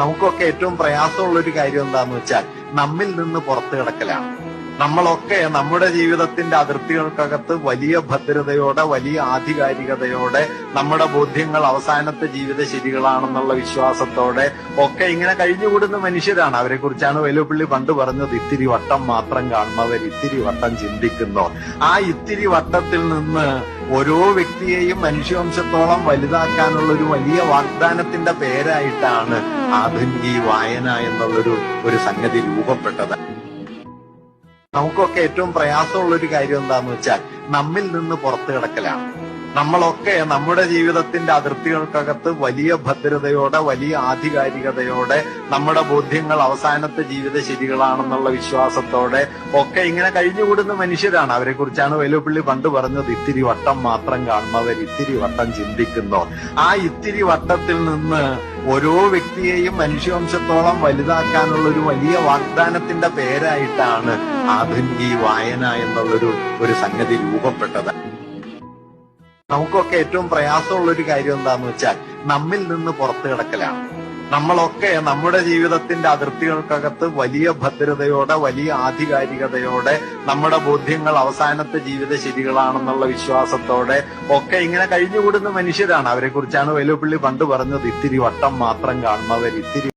നമുക്കൊക്കെ ഏറ്റവും പ്രയാസമുള്ള ഒരു കാര്യം എന്താന്ന് വെച്ചാൽ നമ്മിൽ നിന്ന് പുറത്തു കിടക്കലാണ്. നമ്മളൊക്കെ നമ്മുടെ ജീവിതത്തിന്റെ അതിർത്തികൾക്കകത്ത് വലിയ ഭദ്രതയോടെ, വലിയ ആധികാരികതയോടെ നമ്മുടെ ബോധ്യങ്ങൾ അവസാനത്തെ ജീവിത ശരികളാണെന്നുള്ള വിശ്വാസത്തോടെ ഒക്കെ ഇങ്ങനെ കഴിഞ്ഞുകൂടുന്ന മനുഷ്യരാണ്. അവരെ കുറിച്ചാണ് വേലുപ്പിള്ളി പണ്ട് പറഞ്ഞത്, ഇത്തിരി വട്ടം മാത്രം കാണുന്നവർ ഇത്തിരി വട്ടം ചിന്തിക്കുന്നവർ. ആ ഇത്തിരി വട്ടത്തിൽ നിന്ന് ഓരോ വ്യക്തിയെയും മനുഷ്യവംശത്തോളം വലുതാക്കാനുള്ള ഒരു വലിയ വാഗ്ദാനത്തിന്റെ പേരായിട്ടാണ് ആധുനിക വായന എന്നുള്ളൊരു സംഗതി രൂപപ്പെട്ടത്. നമുക്കൊക്കെ ഏറ്റവും പ്രയാസമുള്ള ഒരു കാര്യം എന്താന്ന് വെച്ചാൽ നമ്മിൽ നിന്ന് പുറത്തു കിടക്കലാണ്. നമ്മളൊക്കെ നമ്മുടെ ജീവിതത്തിന്റെ അതിർത്തികൾക്കകത്ത് വലിയ ഭദ്രതയോടെ, വലിയ ആധികാരികതയോടെ നമ്മുടെ ബോധ്യങ്ങൾ അവസാനത്തെ ജീവിത ശരികളാണെന്നുള്ള വിശ്വാസത്തോടെ ഒക്കെ ഇങ്ങനെ കഴിഞ്ഞുകൂടുന്ന മനുഷ്യരാണ്. അവരെ കുറിച്ചാണ് വേലുപ്പിള്ളി പണ്ട് പറഞ്ഞത്, ഇത്തിരി വട്ടം മാത്രം കാണുന്നവർ ഇത്തിരി വട്ടം ചിന്തിക്കുന്നവർ. ആ ഇത്തിരി വട്ടത്തിൽ നിന്ന് ഓരോ വ്യക്തിയെയും മനുഷ്യവംശത്തോളം വലുതാക്കാനുള്ള ഒരു വലിയ വാഗ്ദാനത്തിന്റെ പേരായിട്ടാണ് ആധുനിക വായന എന്നുള്ളൊരു സംഗതി രൂപപ്പെട്ടത്. നമുക്കൊക്കെ ഏറ്റവും പ്രയാസമുള്ള ഒരു കാര്യം എന്താന്ന് വെച്ചാൽ നമ്മിൽ നിന്ന് പുറത്തു കിടക്കലാണ്. നമ്മളൊക്കെ നമ്മുടെ ജീവിതത്തിന്റെ അതിർത്തികൾക്കകത്ത് വലിയ ഭദ്രതയോടെ, വലിയ ആധികാരികതയോടെ നമ്മുടെ ബോധ്യങ്ങൾ അവസാനത്തെ ജീവിത ശരികളാണെന്നുള്ള വിശ്വാസത്തോടെ ഒക്കെ ഇങ്ങനെ കഴിഞ്ഞുകൂടുന്ന മനുഷ്യരാണ്. അവരെ കുറിച്ചാണ് വേലുപ്പിള്ളി പണ്ട് പറഞ്ഞത്, ഇത്തിരി വട്ടം മാത്രം കാണുന്നവർ ഇത്തിരി